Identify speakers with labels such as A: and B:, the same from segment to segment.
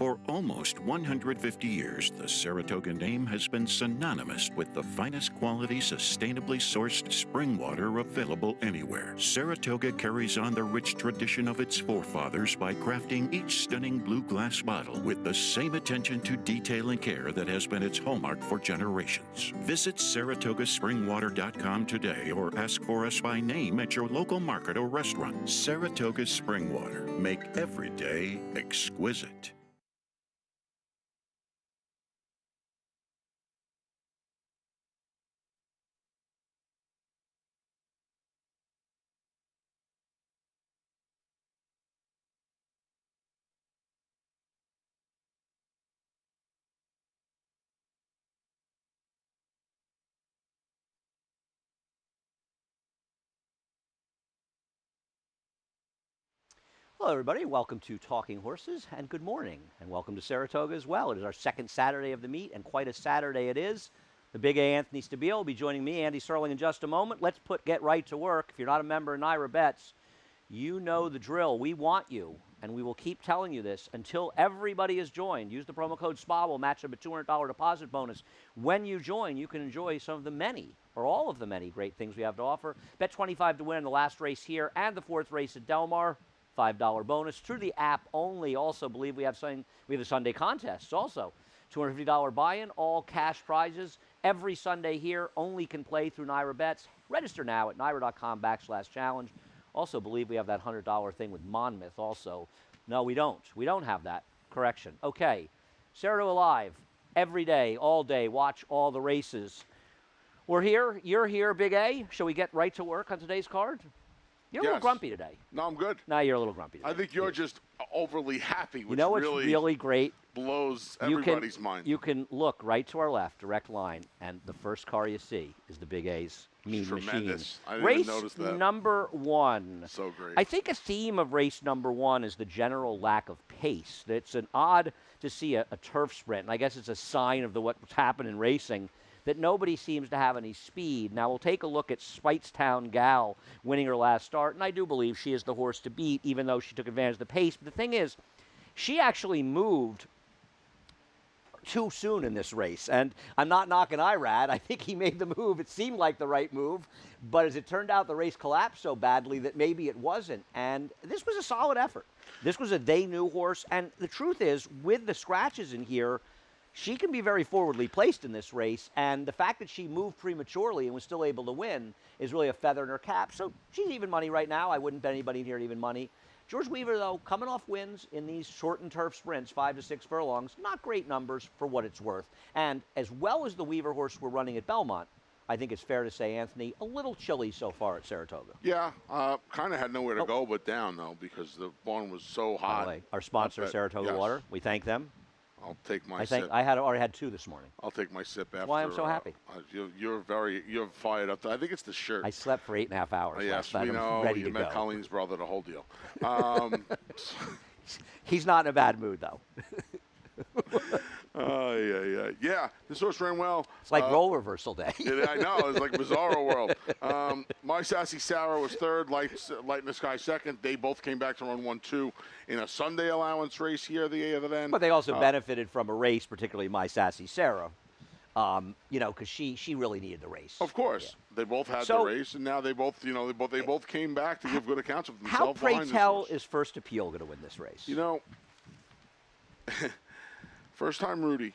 A: For almost 150 years, the Saratoga name has been synonymous with the finest quality, sustainably sourced spring water available anywhere. Saratoga carries on the rich tradition of its forefathers by crafting each stunning blue glass bottle with the same attention to detail and care that has been its hallmark for generations. Visit SaratogaSpringWater.com today or ask for us by name at your local market or restaurant. Saratoga Spring Water. Make every day exquisite.
B: Hello, everybody. Welcome to Talking Horses, and good morning, and welcome to Saratoga as well. It is our second Saturday of the meet, and quite a Saturday it is. The big A, Anthony Stabile, will be joining me, Andy Serling, in just a moment. Let's get right to work. If you're not a member of NYRA Bets, you know the drill. We want you, and we will keep telling you this until everybody is joined. Use the promo code SPA. We'll match up a $200 deposit bonus. When you join, you can enjoy some of the many, or all of the many great things we have to offer. Bet 25 to win in the last race here and the fourth race at Del Mar. $5 bonus through the app only. Also, believe we have the Sunday contests also. $250 buy-in, all cash prizes every Sunday here. Only can play through NYRA Bets. Register now at NYRA.com/challenge. Also, believe we have that $100 thing with Monmouth also. No, we don't. We don't have that. Correction. Okay. Saratoga Live every day, all day. Watch all the races. We're here. You're here, Big A. Shall we get right to work on today's card? You're a little grumpy today.
C: No, I'm good.
B: No, you're a little grumpy today.
C: I think you're just overly happy, which
B: you know what's really great?
C: Blows everybody's mind.
B: You can look right to our left, direct line, and the first car you see is the Big A's Mean Machine.
C: I didn't
B: race
C: even notice that.
B: number one.
C: So great.
B: I think a theme of race number one is the general lack of pace. It's an odd to see a turf sprint, and I guess it's a sign of what's happened in racing, that nobody seems to have any speed. Now, we'll take a look at SPEIGHTSTOWN Gal winning her last start, and I do believe she is the horse to beat, even though she took advantage of the pace. But the thing is, she actually moved too soon in this race, and I'm not knocking Irad. I think he made the move. It seemed like the right move, but as it turned out, the race collapsed so badly that maybe it wasn't, and this was a solid effort. This was a they-knew horse, and the truth is, with the scratches in here, she can be very forwardly placed in this race, and the fact that she moved prematurely and was still able to win is really a feather in her cap. So she's even money right now. I wouldn't bet anybody here at even money. George Weaver, though, coming off wins in these shortened turf sprints, 5 to 6 furlongs, not great numbers for what it's worth. And as well as the Weaver horse we're running at Belmont, I think it's fair to say, Anthony, a little chilly so far at Saratoga.
C: Yeah, kind of had nowhere to go but down, though, because the barn was so hot.
B: By the way, our sponsor, Saratoga Water, we thank them.
C: I'll take my sip.
B: I already had 2 this morning.
C: I'll take my sip after.
B: That's why I'm so happy.
C: You're fired up. I think it's the shirt.
B: I slept for 8.5 hours.
C: Yes, we know. You met Colleen's brother, the whole deal.
B: He's not in a bad mood, though.
C: Yeah. This horse ran well.
B: It's like role reversal day.
C: I know. It's like Bizarro World. My Sassy Sarah was third. Light in the Sky second. They both came back to run 1-2 in a Sunday allowance race here at the other end.
B: But they also benefited from a race, particularly My Sassy Sarah. Because she really needed the race.
C: Of course, yeah. They both had the race, and now they both came back to give good accounts of themselves.
B: How, pray tell, is First Appeal going to win this race?
C: First time Rudy.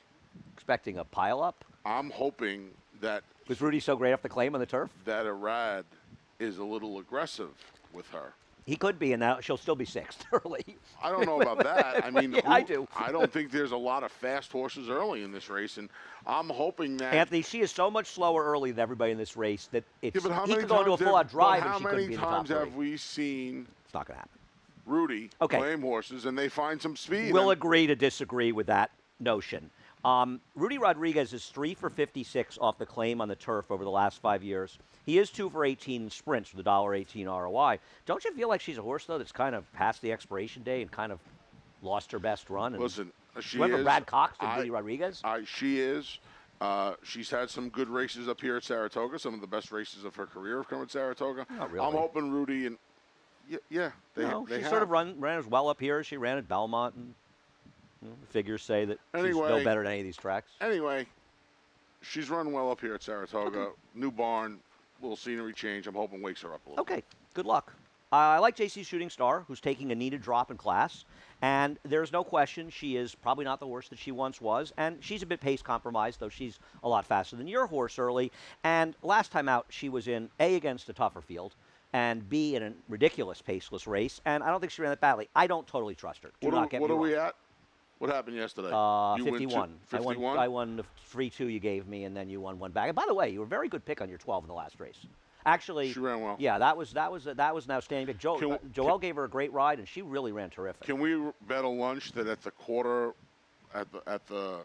B: Expecting a pile-up?
C: I'm hoping that...
B: Was Rudy so great off the claim on the turf?
C: That Arad is a little aggressive with her.
B: He could be, and now she'll still be 6th early.
C: I don't know about that. I mean,
B: yeah, I do.
C: I don't think there's a lot of fast horses early in this race, and I'm hoping that...
B: Anthony, she is so much slower early than everybody in this race that it's,
C: he
B: could go into a full-out drive and she couldn't be in the top 3.
C: How many times have we seen...
B: It's not going to happen.
C: Rudy claim horses, and they find some speed.
B: We'll agree to disagree with that notion. Rudy Rodriguez is 3 for 56 off the claim on the turf over the last 5 years. He is 2 for 18 in sprints with a $1.18 ROI. Don't you feel like she's a horse, though, that's kind of past the expiration day and kind of lost her best run? And
C: listen, she
B: remember
C: is.
B: Brad Cox and Rudy Rodriguez?
C: She is. She's had some good races up here at Saratoga. Some of the best races of her career have come at Saratoga.
B: Not really.
C: I'm hoping Rudy and she
B: sort of ran as well up here as she ran at Belmont. And Figures say that she's
C: Anyway,
B: no better than any of these tracks.
C: Anyway, she's running well up here at Saratoga. New barn, little scenery change. I'm hoping wakes her up a little.
B: Okay, good luck. I like JC Shooting Star, who's taking a needed drop in class, and there's no question she is probably not the horse that she once was, and she's a bit pace compromised, though she's a lot faster than your horse early. And last time out, she was in A, against a tougher field, and B, in a ridiculous paceless race, and I don't think she ran that badly. I don't totally trust her.
C: What are we at? What happened yesterday?
B: 51.
C: 51?
B: I won the 3-2 you gave me, and then you won one back. And by the way, you were a very good pick on your 12 in the last race. Actually,
C: she ran well.
B: Yeah, that was an outstanding pick. Joelle gave her a great ride, and she really ran terrific.
C: Can we bet a lunch that at the quarter, through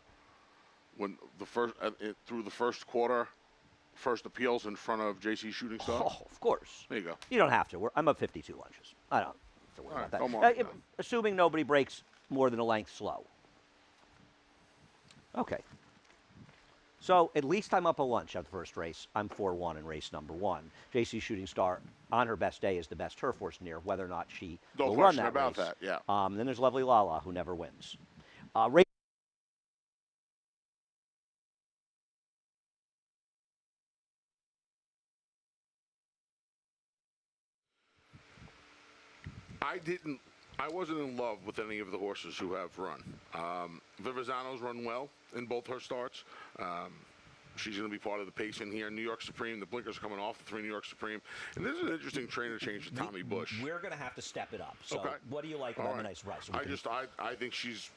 C: the first quarter, first appeals in front of JC Shooting Star?
B: Oh, of course.
C: There you go.
B: You don't have to. I'm up 52 lunches. I don't have to worry about that.
C: Come on,
B: assuming nobody breaks more than a length slow. Okay. So at least I'm up a lunch at the first race. I'm 4-1 in race number 1. JC Shooting Star, on her best day, is the best turf horse near, whether or not she will run that
C: about
B: race.
C: that, yeah.
B: Then there's Lovely Lala, who never wins.
C: I wasn't in love with any of the horses who have run. Vivazano's run well in both her starts. She's going to be part of the pace in here. New York Supreme, the blinkers coming off the 3 New York Supreme. And this is an interesting trainer change to Tommy Bush.
B: We're going to have to step it up. So
C: okay.
B: What do you like about a nice run? So
C: I think she's,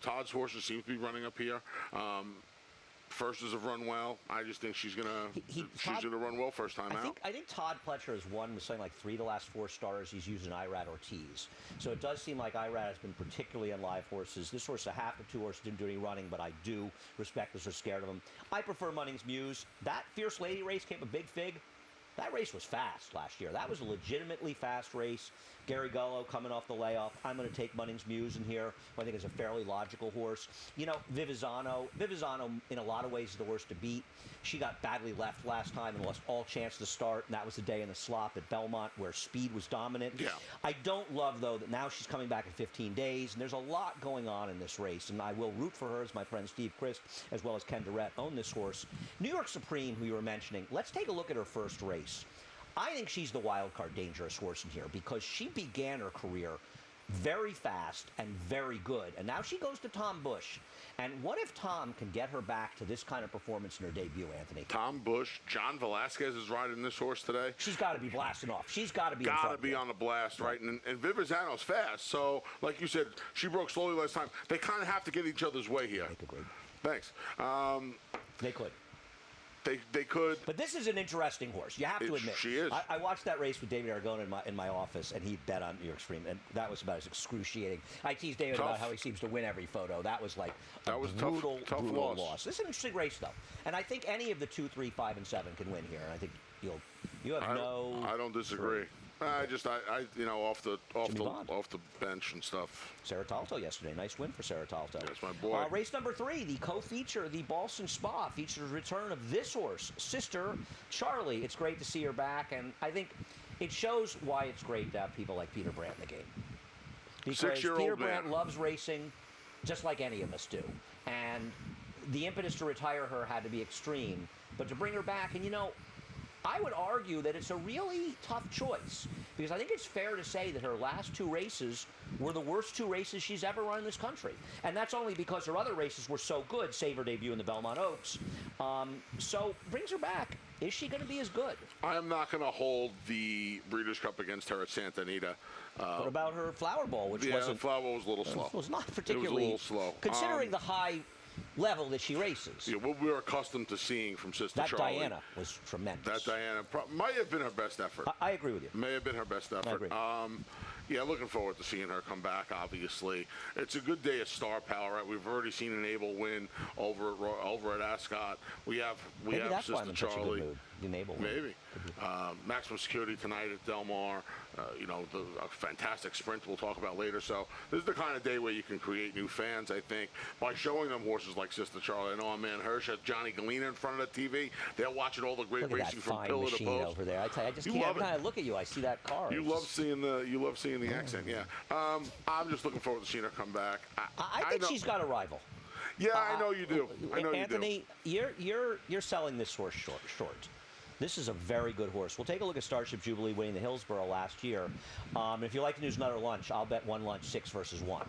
C: Todd's horses seem to be running up here. Firsters have run well. I just think she's gonna run well first time out.
B: I think Todd Pletcher has won with something like 3 of the last 4 starters. He's using Irad Ortiz, so it does seem like Irad has been particularly on live horses. This horse, a half of 2 horses, didn't do any running, but I do respect this. Are scared of him. I prefer Munning's Muse. That Fierce Lady race came a big fig. That race was fast last year. That was a legitimately fast race. Gary Gullo coming off the layoff. I'm going to take Munning's Muse in here, who I think is a fairly logical horse. Vivazano in a lot of ways is the horse to beat. She got badly left last time and lost all chance to start, and that was the day in the slop at Belmont where speed was dominant.
C: Yeah.
B: I don't love, though, that now she's coming back in 15 days, and there's a lot going on in this race, and I will root for her as my friend Steve Christ, as well as Ken Durrett, own this horse. New York Supreme, who you were mentioning, let's take a look at her first race. I think she's the wild card dangerous horse in here because she began her career very fast and very good. And now she goes to Tom Bush. And what if Tom can get her back to this kind of performance in her debut, Anthony?
C: Tom Bush, John Velasquez is riding this horse today.
B: She's got to be blasting off. She's got to be
C: on the blast, right? And Vivazano's fast. So, like you said, she broke slowly last time. They kind of have to get each other's way here.
B: They could.
C: Thanks.
B: They could.
C: They could.
B: But this is an interesting horse. You have to admit.
C: She is.
B: I watched that race with David Aragona in my office, and he bet on New York Supreme, and that was about as excruciating. I teased David about how he seems to win every photo. That was like a brutal loss. This is an interesting race, though. And I think any of the 2, 3, 5, and 7 can win here. And I think you have no.
C: I don't disagree. Off the bench and stuff.
B: Saratoga yesterday, nice win for Saratoga.
C: That's my boy.
B: Race number 3, the co-feature, the Boston Spa, features a return of this horse, Sister Charlie. It's great to see her back, and I think it shows why it's great to have people like Peter Brandt in the game. Because Peter Brandt loves racing, just like any of us do, and the impetus to retire her had to be extreme, but to bring her back, and I would argue that it's a really tough choice because I think it's fair to say that her last 2 races were the worst 2 races she's ever run in this country. And that's only because her other races were so good, save her debut in the Belmont Oaks. So brings her back. Is she going to be as good?
C: I am not going to hold the Breeders' Cup against her at Santa Anita.
B: What about her Flower Ball, which wasn't...
C: the Flower Ball was a little slow.
B: It was not particularly...
C: It was a little slow.
B: Considering the high level that she races.
C: Yeah, what we're accustomed to seeing from Sister Charlie.
B: That Diana was tremendous.
C: That Diana might have been her best effort.
B: I agree with you.
C: May have been her best effort.
B: I agree.
C: Looking forward to seeing her come back, obviously. It's a good day of star power, right? We've already seen an Abel win over at Ascot. We have
B: Maybe that's why I'm
C: Sister
B: in such a good
C: Charlie.
B: mood. enable.
C: Maybe. Maximum security tonight at Del Mar. A fantastic sprint we'll talk about later. So this is the kind of day where you can create new fans, I think, by showing them horses like Sister Charlie. I know our man Hirsch has Johnny Galena in front of the TV. They're watching all the great racing from pillar to post.
B: Over there. I tell you, I just can't. Every time I look at you, I see that car.
C: You love seeing the accent, yeah. I'm just looking forward to seeing her come back.
B: I think she's got a rival.
C: Yeah, I know you do. I know
B: Anthony,
C: you do.
B: you're selling this horse short. This is a very good horse. We'll take a look at Starship Jubilee winning the Hillsborough last year. If you like to use another lunch, I'll bet one lunch 6 versus 1.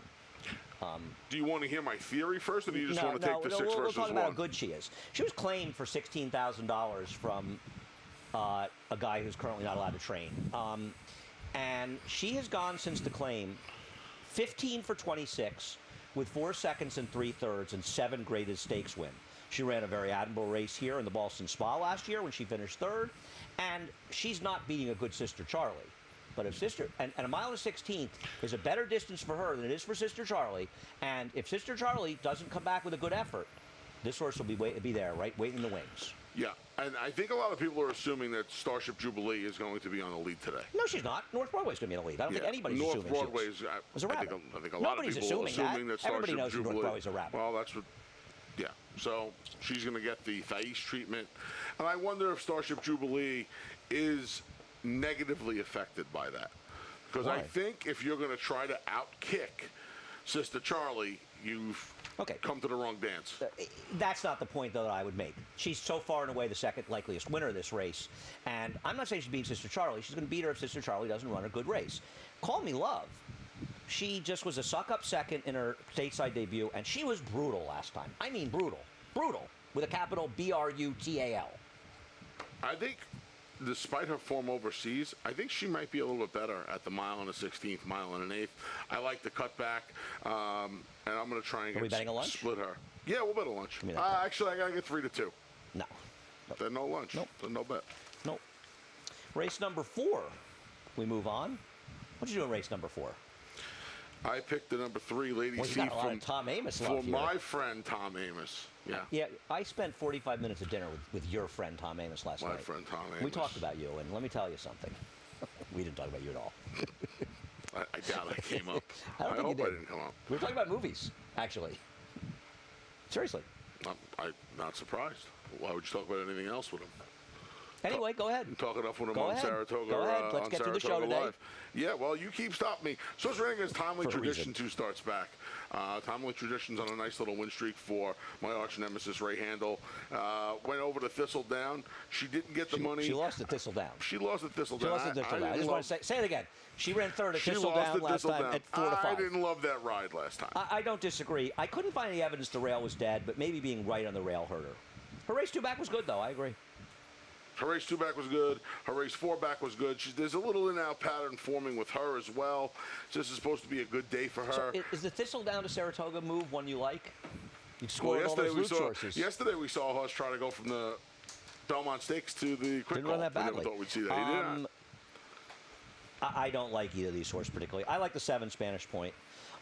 C: Do you want to hear my theory first, or do you just want to take the 6 versus 1?
B: We'll talk about how good she is. She was claimed for $16,000 from a guy who's currently not allowed to train. And she has gone since the claim 15 for 26 with 4 seconds and 3/3 and 7 graded stakes win. She ran a very admirable race here in the Boston Spa last year when she finished 3rd. And she's not beating a good Sister Charlie. But if and a mile and 16th is a better distance for her than it is for Sister Charlie. And if Sister Charlie doesn't come back with a good effort, this horse will be there, right, waiting in the wings.
C: Yeah, and I think a lot of people are assuming that Starship Jubilee is going to be on the lead today.
B: No, she's not. North Broadway's going to be on the lead. I don't think anybody's assuming
C: North Broadway is
B: a rabbit.
C: I think a lot of people are assuming that Starship
B: Everybody knows
C: Jubilee.
B: North Broadway's a rabbit.
C: Well, that's what. Yeah, so she's going to get the Thais treatment, and I wonder if Starship Jubilee is negatively affected by that. Because I think if you're going to try to outkick Sister Charlie, you've come to the wrong dance.
B: That's not the point, though, that I would make. She's so far and away the second likeliest winner of this race. And I'm not saying she's beating Sister Charlie. She's going to beat her if Sister Charlie doesn't run a good race. Call me love. She just was a suck-up second in her stateside debut, and she was brutal last time. I mean brutal. Brutal. With a capital B-R-U-T-A-L. I
C: think, despite her form overseas, I think she might be a little bit better at the mile and a 16th, mile and an 8th. I like the cutback, and I'm going to try and split her. Yeah, we'll bet a lunch. Actually, I got to get 3-2.
B: No.
C: Then no lunch.
B: Nope.
C: Then no bet.
B: Nope. Race number 4. We move on. What'd you do in race number 4?
C: I picked the number 3, Lady C,
B: from Tom Amos
C: for my friend Tom Amos. Yeah.
B: Yeah, I spent 45 minutes at dinner with your friend Tom Amos last night.
C: My friend Tom Amos.
B: We talked about you, and let me tell you something. We didn't talk about you at all.
C: I doubt I came up.
B: I hope
C: I didn't come up.
B: We were talking about movies, actually. Seriously.
C: I'm not surprised. Why would you talk about anything else with him?
B: Anyway, go ahead.
C: Talk enough when I'm on Saratoga.
B: Go ahead. Let's get through the show today.
C: Live. Yeah, well, you keep stopping me. So it's running as Timely Tradition 2 starts back. Timely Tradition's on a nice little win streak for my arch nemesis, Ray Handel. Went over to Thistledown. She didn't get the money.
B: She lost to Thistledown.
C: She lost to Thistledown.
B: I just want to say it again. She ran 3rd at Thistledown last time at 4-5.
C: I didn't love that ride last time.
B: I don't disagree. I couldn't find any evidence the rail was dead, but maybe being right on the rail hurt her. Her race 2 back was good, though. I agree.
C: Her race 2 back was good. Her race 4 back was good. There's a little in-out pattern forming with her as well. This is supposed to be a good day for her.
B: So is the Thistledown to Saratoga move one you like? You scored all those loot sources.
C: Yesterday we saw a horse try to go from the Belmont Stakes to the Quick Call.
B: Didn't run that badly.
C: We never thought we'd see that. He did not.
B: I don't like either of these horses particularly. I like the 7 Spanish Point.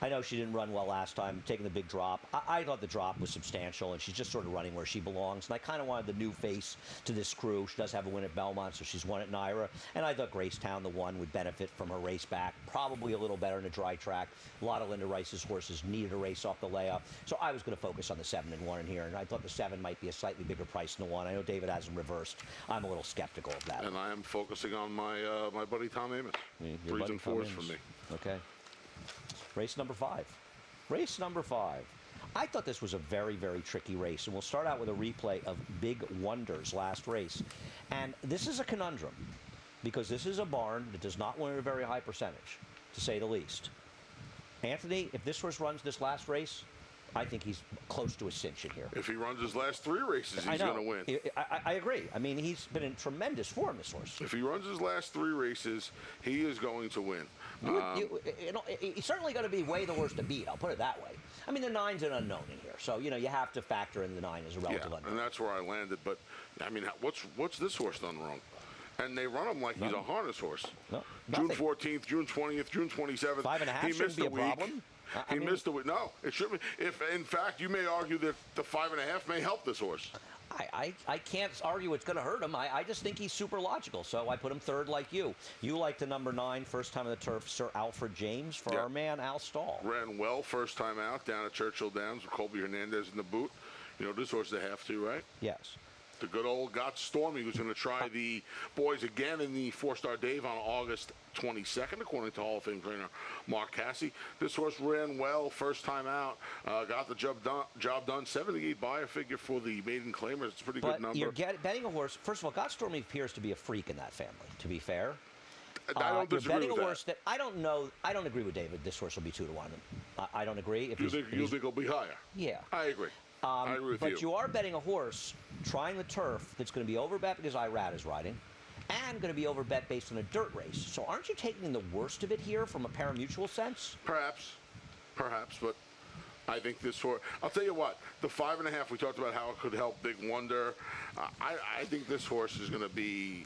B: I know she didn't run well last time, taking the big drop. I thought the drop was substantial, and she's just sort of running where she belongs. And I kind of wanted the new face to this crew. She does have a win at Belmont, so she's won at Naira. And I thought Gracetown, the 1, would benefit from her race back. Probably a little better in a dry track. A lot of Linda Rice's horses needed a race off the layup. So I was going to focus on the 7 and 1 in here, and I thought the 7 might be a slightly bigger price than the 1. I know David has them reversed. I'm a little skeptical of that.
C: And I am focusing on my my buddy Tom Amos. 3s and 4s for me.
B: Okay. Race number 5. Race number 5. I thought this was a very, very tricky race, and we'll start out with a replay of Big Wonder's last race. And this is a conundrum, because this is a barn that does not win at a very high percentage, to say the least. Anthony, if this horse runs this last race, I think he's close to a cinch in here.
C: If he runs his last 3 races, he's going to win.
B: I agree. I mean, he's been in tremendous form, this horse.
C: If he runs his last 3 races, he is going to win.
B: He's certainly going to be way the worst to beat, I'll put it that way. I mean, the 9's an unknown in here, so, you have to factor in the 9 as a relative unknown.
C: And that's where I landed. But, I mean, what's this horse done wrong? And they run him like he's a harness horse.
B: No,
C: June 14th, June 20th, June 27th.
B: 5.5 shouldn't be a problem.
C: He missed a week. No, it shouldn't be. If, in fact, you may argue that the 5.5 may help this horse.
B: I can't argue it's going to hurt him. I just think he's super logical, so I put him third like you. You like the number 9, first time on the turf, Sir Alfred James, for our man Al Stahl.
C: Ran well first time out down at Churchill Downs with Colby Hernandez in the boot. You know, this horse they have to, right?
B: Yes.
C: The good old Got Stormy, who's going to try the boys again in the 4-Star Dave on August 22nd, according to Hall of Fame trainer Mark Cassie. This horse ran well first time out, got the job done. 78 buyer figure for the maiden claimers. It's a pretty good number.
B: But you're betting a horse. First of all, Got Stormy appears to be a freak in that family, to be fair.
C: I don't disagree
B: you're betting
C: with
B: a horse that I don't know. I don't agree with David. This horse will be 2 to 1. I don't agree. If
C: you think it'll be higher?
B: Yeah.
C: I agree. I agree with
B: but you are betting a horse trying the turf that's going to be overbet because Irad is riding, and going to be overbet based on a dirt race. So aren't you taking the worst of it here from a parimutuel sense?
C: Perhaps, but I think this horse, I'll tell you what, the 5.5, we talked about how it could help Big Wonder. I think this horse is going to be,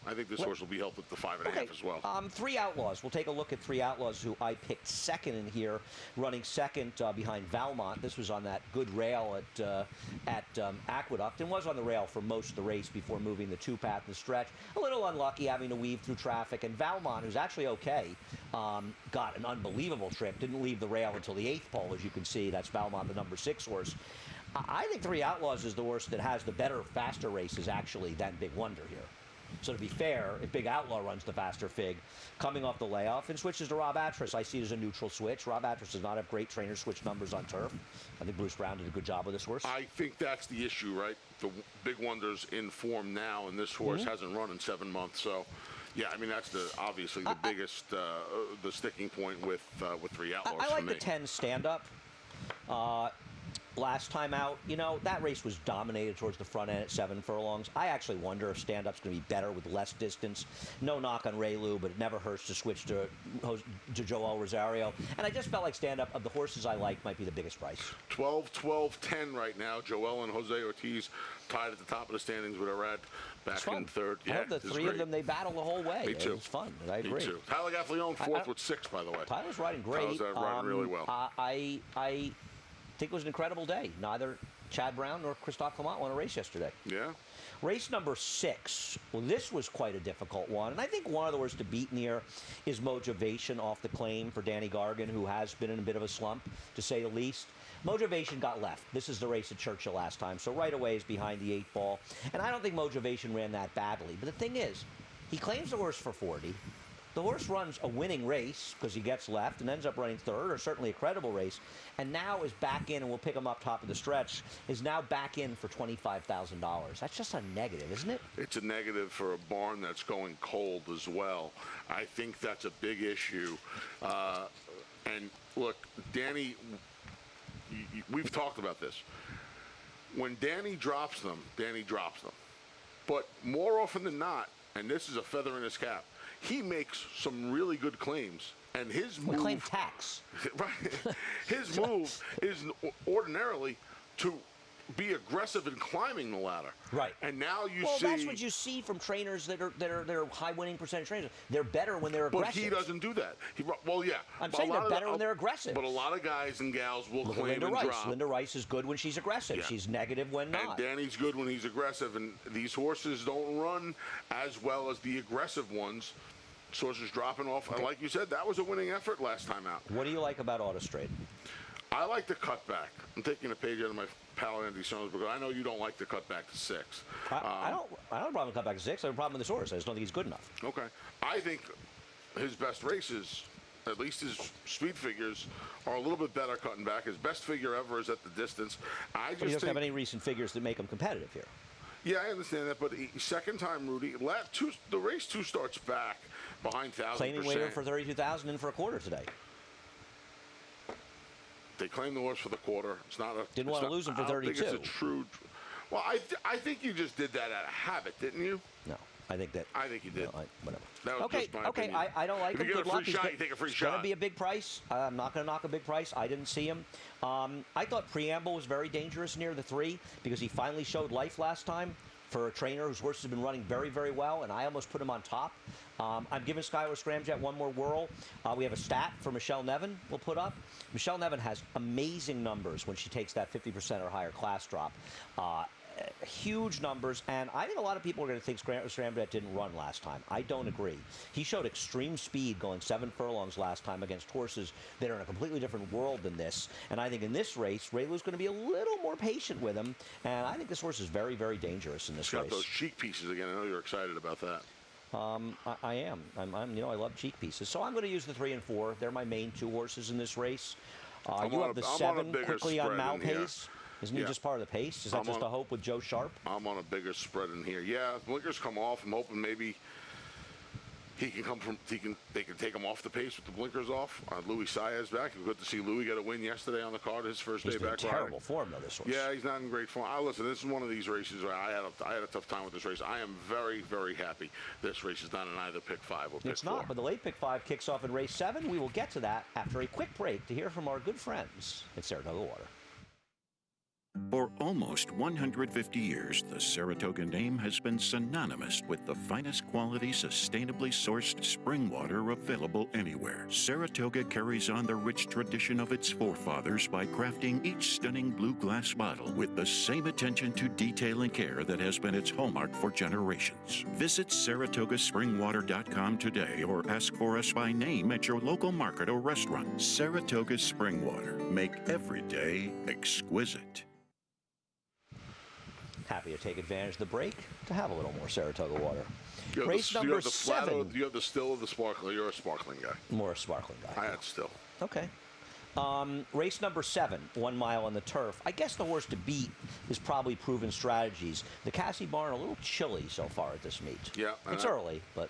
C: I think this horse will be helped with the 5.5 as well.
B: 3 Outlaws. We'll take a look at 3 Outlaws, who I picked second in here, running second behind Valmont. This was on that good rail at Aqueduct, and was on the rail for most of the race before moving the 2-path and the stretch. A little unlucky having to weave through traffic, and Valmont, who's actually okay, got an unbelievable trip. Didn't leave the rail until the 8th pole, as you can see. That's Valmont, the number 6 horse. I think 3 Outlaws is the horse that has the better, faster races, actually, than Big Wonder here. So to be fair, if Big Outlaw runs the faster fig, coming off the layoff and switches to Rob Atras, I see it as a neutral switch. Rob Atras does not have great trainer switch numbers on turf. I think Bruce Brown did a good job with this horse.
C: I think that's the issue, right? The Big Wonder's in form now, and this horse hasn't run in 7 months, so... Yeah, I mean, that's obviously the biggest, the sticking point with 3 Outlaws
B: I like
C: for me.
B: the 10 stand-up. Last time out, that race was dominated towards the front end at 7 furlongs. I actually wonder if stand-up's going to be better with less distance. No knock on Ray Lou, but it never hurts to switch to Joel Rosario. And I just felt like stand-up, of the horses I like, might be the biggest price.
C: 12, 12, 10 right now. Joel and Jose Ortiz tied at the top of the standings with Arad back in third.
B: Yeah, the 3 of them, they battle the whole way.
C: Me too.
B: It was fun. I agree.
C: Me too. Tyler Gaffleone, 4th with 6, by the way.
B: Tyler's riding great.
C: Tyler's riding really well.
B: I think it was an incredible day. Neither Chad Brown nor Christophe Clement won a race yesterday.
C: Yeah.
B: Race number 6. Well, this was quite a difficult one. And I think one of the worst to beat here is Motivation off the claim for Danny Gargan, who has been in a bit of a slump, to say the least. Motivation got left. This is the race at Churchill last time, so right away is behind the 8 ball. And I don't think Motivation ran that badly. But the thing is, he claims the horse for 40. The horse runs a winning race because he gets left and ends up running 3rd, or certainly a credible race, and now is back in, and we'll pick him up top of the stretch, is now back in for $25,000. That's just a negative, isn't it?
C: It's a negative for a barn that's going cold as well. I think that's a big issue. And look, Danny, we've talked about this. When Danny drops them, Danny drops them. But more often than not, and this is a feather in his cap, he makes some really good claims, and his move...
B: claim tax.
C: Right. His move is ordinarily to be aggressive in climbing the ladder.
B: Right.
C: And now you see...
B: Well, that's what you see from trainers that are high winning percentage trainers. They're better when they're aggressive.
C: But he doesn't do that.
B: I'm saying they're better when they're aggressive.
C: But a lot of guys and gals will
B: Look
C: claim
B: at Linda
C: and
B: Rice.
C: drop.
B: Linda Rice is good when she's aggressive.
C: Yeah.
B: She's negative when not.
C: And Danny's good when he's aggressive, and these horses don't run as well as the aggressive ones. Horses dropping off. And like you said, that was a winning effort last time out.
B: What do you like about Autostrade?
C: I like the cutback. I'm taking a page out of my pal Andy Sones because I know you don't like the cutback to 6.
B: I don't have a problem with cutback to 6. I have a problem with this horse. I just don't think he's good enough.
C: Okay. I think his best races, at least his speed figures, are a little bit better cutting back. His best figure ever is at the distance.
B: But he doesn't have any recent figures that make him competitive here.
C: Yeah, I understand that, but second time, Rudy, the race 2 starts back behind 1,000%.
B: Claiming waiter for 32,000 in for a quarter today.
C: They claim the horse for the quarter. It's not a.
B: Didn't want to lose him for 32.
C: I don't think it's a true. Well, I think you just did that out of habit, didn't you?
B: No, I think that.
C: I think you did.
B: No, whatever.
C: That was
B: okay,
C: just my opinion.
B: I don't like
C: if
B: him.
C: You get
B: good
C: a
B: luck.
C: free shot, you take a free shot.
B: It's going to be a big price. I'm not going to knock a big price. I didn't see him. I thought Preamble was very dangerous near the 3 because he finally showed life last time for a trainer whose horse has been running very, very well, and I almost put him on top. I'm giving SKYLER'S Scramjet one more whirl. We have a stat for Michelle Nevin we'll put up. Michelle Nevin has amazing numbers when she takes that 50% or higher class drop. huge numbers, and I think a lot of people are going to think SCRAMJET didn't run last time. I don't agree. He showed extreme speed going 7 furlongs last time against horses that are in a completely different world than this, and I think in this race, Raylu's going to be a little more patient with him, and I think this horse is very, very dangerous in this race.
C: Got those cheek pieces again. I know you're excited about that.
B: I am. You know, I love cheek pieces. So I'm going to use the 3 and 4. They're my main 2 horses in this race. You have the 7 quickly on Malpace. Isn't he just part of the pace? Is that just a hope with Joe Sharp?
C: I'm on a bigger spread in here. Yeah, if blinkers come off, I'm hoping maybe he can come from. They can take him off the pace with the blinkers off. Louis Saez back. Good to see Louis get a win yesterday on the card. His first day back.
B: He's in terrible form though, this horse.
C: Yeah, he's not in great form. Listen, this is one of these races where I had a tough time with this race. I am very, very happy this race is not in either pick 5 or pick 4.
B: It's not, but the late pick 5 kicks off in race 7. We will get to that after a quick break to hear from our good friends at Saratoga Water.
A: For almost 150 years, the Saratoga name has been synonymous with the finest quality, sustainably sourced spring water available anywhere. Saratoga carries on the rich tradition of its forefathers by crafting each stunning blue glass bottle with the same attention to detail and care that has been its hallmark for generations. Visit SaratogaSpringwater.com today or ask for us by name at your local market or restaurant. Saratoga Spring Water. Make every day exquisite.
B: Happy to take advantage of the break to have a little more Saratoga water.
C: Race
B: number 7.
C: You have the still or the sparkling? You're a sparkling guy.
B: More a sparkling guy.
C: I had still.
B: Okay. Race number 7, 1 mile on the turf. I guess the horse to beat is probably Proven Strategies. The Cassie Barn a little chilly so far at this meet.
C: Yeah.
B: It's early, but...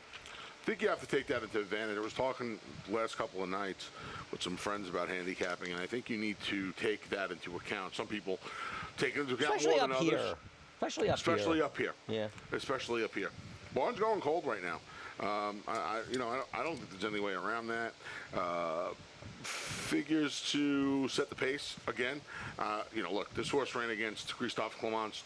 C: I think you have to take that into advantage. I was talking the last couple of nights with some friends about handicapping, and I think you need to take that into account. Some people take it into account more than others. Especially up here. Yeah. Especially up here. Barn's going cold right now. I don't think there's any way around that. Figures to set the pace again. Look, this horse ran against Christophe Clement's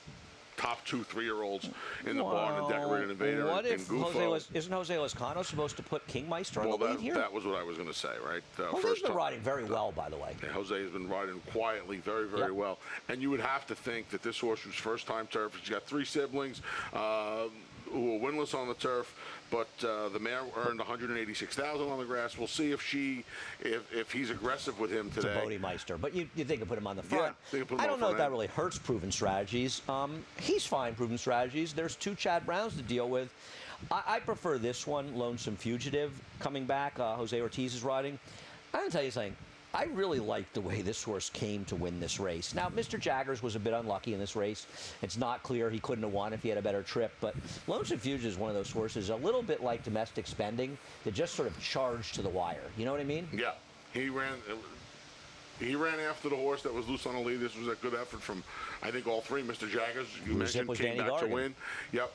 C: top 2 3-year-olds in the barn, the Decorated Invader and Gufo.
B: Isn't Jose Lezcano supposed to put Kingmeister on the lead here?
C: That was what I was going to say, right?
B: Jose's been riding very well, by the way.
C: Yeah, Jose has been riding quietly very, very well. And you would have to think that this horse was first-time turf. He's got 3 siblings who were winless on the turf, but the mare earned $186,000 on the grass. We'll see if he's aggressive with him today.
B: To Bodemeister, but you think of put him on the front.
C: Yeah,
B: I don't know if that really hurts Proven Strategies. He's fine, Proven Strategies. There's 2 Chad Browns to deal with. I prefer this one, Lonesome Fugitive, coming back. Jose Ortiz is riding. I'm going to tell you something. I really like the way this horse came to win this race. Now, Mr. Jaggers was a bit unlucky in this race. It's not clear he couldn't have won if he had a better trip, but Lonesome Fugitive is one of those horses, a little bit like Domestic Spending, that just sort of charged to the wire. You know what I mean?
C: Yeah. He ran after the horse that was loose on the lead. This was a good effort from, I think, all 3. Mr. Jaggers, you mentioned, came back to win. Yep.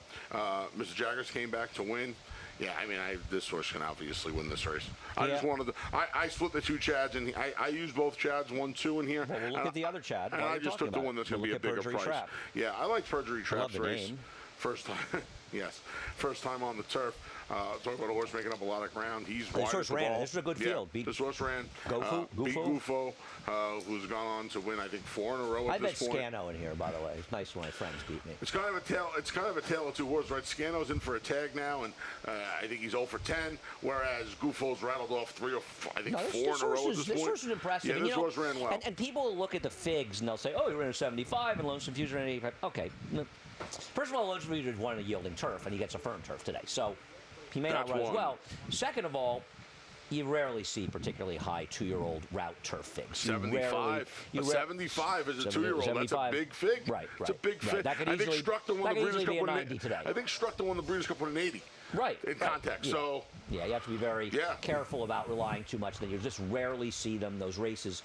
C: Mr. Jaggers came back to win. Yeah, I mean, this horse can obviously win this race. I just wanted to. I split the 2 Chads, and I used both Chads, 1, 2 in here.
B: Well, we'll look at the other Chad.
C: And I just took the one that's going to be a bigger price. Trap. Yeah, I like Perjury Trap's race.
B: Name.
C: First time, yes, first time on the turf. Talking about a horse making up a lot of ground. He's wide.
B: This horse ran. This was a good field.
C: This horse ran. Beat Gufo, who's gone on to win, I think, 4 in a row at this point.
B: I bet Scano in here, by the way. It's nice when my friends beat me.
C: It's kind of a tale of 2 horses, right? Scano's in for a tag now, and I think he's 0 for 10, whereas Gufo's rattled off 3 or 4, I think 4 in a row at this point.
B: This horse is impressive.
C: Yeah, this horse ran well.
B: And people look at the figs and they'll say, "Oh, he ran a 75 and Lonesome Fugitive ran an 85." Okay. First of all, Lonesome Fugitive won a yielding turf, and he gets a firm turf today. So he may not run as well. Second of all, you rarely see particularly high 2-year-old route turf figs.
C: 75. 75 as a 2-year-old. That's a big fig.
B: Right.
C: It's a big fig.
B: I think
C: Struck the one the Breeders' Cup won
B: an 80 today.
C: I think Struck the one the Breeders' Cup won an 80.
B: Right.
C: In context.
B: Yeah.
C: So.
B: Yeah, you have to be very careful about relying too much. Then you just rarely see them. Those races,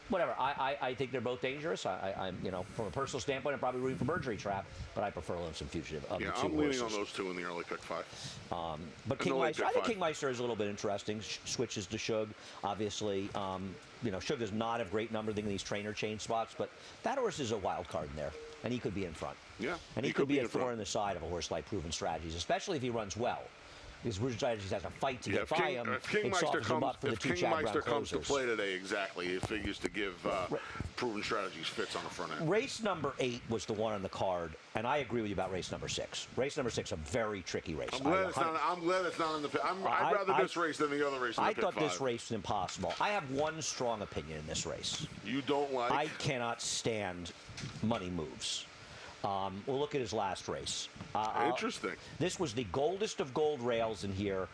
B: whatever. I think they're both dangerous. I'm, from a personal standpoint, I'm probably rooting for Perjury Trap, but I prefer Lonesome Fugitive of the 2
C: I'm
B: horses.
C: leaning on those 2 in the early pick 5.
B: But Kingmeister, I think Kingmeister is a little bit interesting. Switches to Shug, obviously. Shug does not have great numbers in these trainer chain spots, but that horse is a wild card in there, and he could be in front.
C: Yeah,
B: and he could be a thorn in the side of a horse like Proven Strategies, especially if he runs well. Because Bruce just has a fight to
C: Yeah,
B: get by him.
C: if
B: It softens him up for the
C: if
B: two Chad Brown
C: Kingmeister comes to
B: closers.
C: play today, exactly, it figures to give proven strategies fits on the front end.
B: Race number 8 was the one on the card, and I agree with you about race number 6. Race number 6, a very tricky race.
C: I'm glad it's not in the pit. I'd rather this race than the other race in the pit
B: I thought
C: 5.
B: this race was impossible. I have one strong opinion in this race.
C: You don't like?
B: I cannot stand money moves. We'll look at his last race.
C: Interesting.
B: This was the goldest of gold rails in here.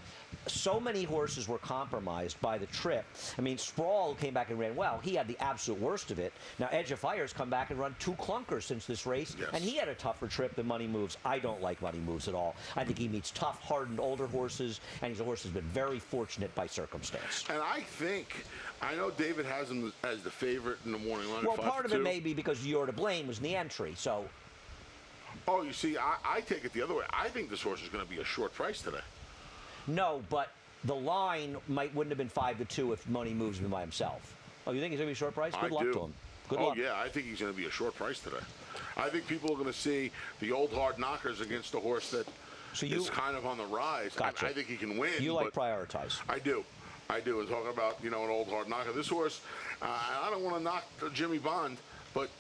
B: So many horses were compromised by the trip. I mean, Sprawl came back and ran well. He had the absolute worst of it. Now, Edge of Fire's come back and run 2 clunkers since this race,
C: yes.
B: and he had a tougher trip than Money Moves. I don't like Money Moves at all. I think he meets tough, hardened, older horses, and he's a horse that's been very fortunate by circumstance.
C: And I know David has him as the favorite in the morning line.
B: Well, part of it may be because You're to Blame was in the entry, so...
C: Oh, you see, I take it the other way. I think this horse is going to be a short price today.
B: No, but the line wouldn't have been 5-2 if Money Moves been by himself. Oh, you think he's going to be a short price? Good luck to him. Good luck.
C: Oh, yeah, I think he's going to be a short price today. I think people are going to see the old hard knockers against a horse that is kind of on the rise.
B: Gotcha.
C: I think he can win.
B: You like Prioritize.
C: I do. And talking about, an old hard knocker. This horse, I don't want to knock Jimmy Bond, but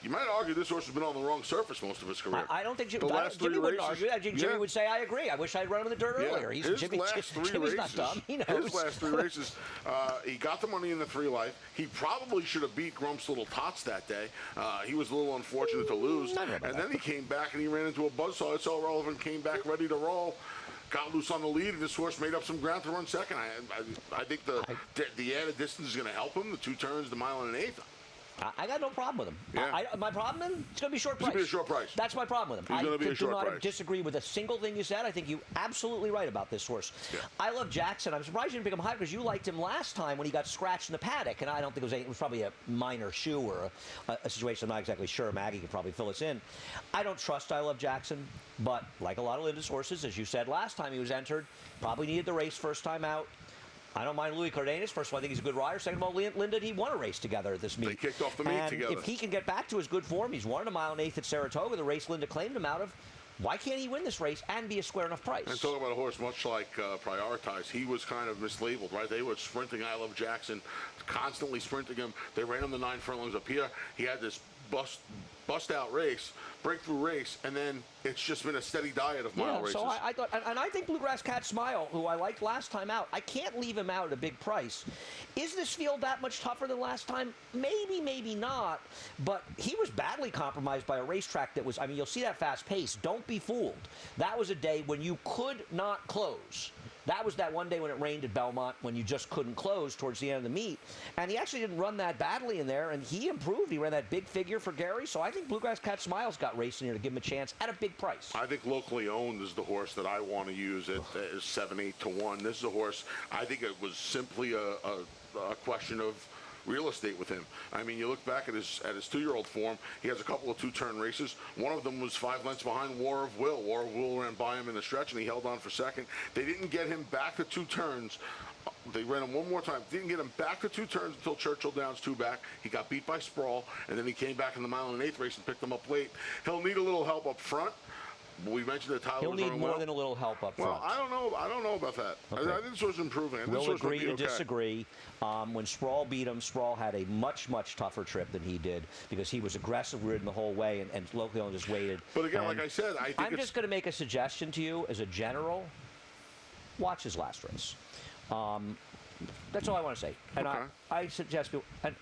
C: you might argue this horse has been on the wrong surface most of his career.
B: I don't think
C: Jimmy
B: wouldn't argue. I think Jimmy would say, I agree. I wish I'd run him in the dirt earlier. Jimmy's not dumb. He knows.
C: His last 3 races, he got the money in the 3 life. He probably should have beat Grump's Little Tots that day. He was a little unfortunate to lose. And then he came back and he ran into a buzzsaw. It's all relevant, came back ready to roll. Got loose on the lead, and this horse made up some ground to run second. I think the added distance is going to help him. The 2 turns, the mile and an eighth.
B: I got no problem with him.
C: Yeah.
B: My problem with him, it's going to be short price.
C: It's going to be a short price.
B: That's my problem with him.
C: He's going to be a short price.
B: I do not disagree with a single thing you said. I think you're absolutely right about this horse.
C: Yeah.
B: I love Jackson. I'm surprised you didn't pick him high because you liked him last time when he got scratched in the paddock, and I don't think it was probably a minor shoe or a situation I'm not exactly sure. Maggie could probably fill us in. I don't trust I Love Jackson, but like a lot of Linda's horses, as you said last time he was entered, probably needed the race first time out. I don't mind Louis Cardenas. First of all, I think he's a good rider. Second of all, Linda, he won a race together at this meet.
C: They kicked off the meet together.
B: If he can get back to his good form, he's won a mile and eighth at Saratoga, the race Linda claimed him out of. Why can't he win this race and be a square enough price?
C: And talking about a horse much like Prioritize, he was kind of mislabeled, right? They were sprinting I Love Jackson, constantly sprinting him. They ran him the 9 furlongs up here. He had this bust-out race, breakthrough race, and then it's just been a steady diet of mile races.
B: So I thought, and I think Bluegrass Cat Smile, who I liked last time out, I can't leave him out at a big price. Is this field that much tougher than last time? Maybe, maybe not, but he was badly compromised by a racetrack that was, I mean, you'll see that fast pace. Don't be fooled. That was a day when you could not close. That was that one day when it rained at Belmont when you just couldn't close towards the end of the meet. And he actually didn't run that badly in there, and he improved. He ran that big figure for Gary, so I think Bluegrass Cat Smile's got racing here to give him a chance at a big price.
C: I think Locally Owned is the horse that I want to use at 7-8 to 1. This is a horse, I think it was simply a question of real estate with him. I mean, you look back at his 2-year-old form, he has a couple of 2-turn races. One of them was 5 lengths behind War of Will. War of Will ran by him in the stretch, and he held on for second. They didn't get him back to 2 turns. They ran him one more time. Didn't get him back to 2 turns until Churchill Downs 2 back. He got beat by Sprawl, and then he came back in the mile and an eighth race and picked him up late. He'll need a little help up front. We mentioned that Tyler
B: He'll
C: was
B: need
C: running
B: more
C: well.
B: than a little help up front.
C: Well, I don't know about that.
B: Okay.
C: I think this was improving.
B: We'll agree to disagree. When Sprawl beat him, Sprawl had a much, much tougher trip than he did because he was aggressive ridden the whole way, and Locally Owned just waited.
C: But again, like I said, I think
B: I'm just going to make a suggestion to you as a general. Watch his last race. That's all I want to say. And
C: okay.
B: I suggest people, and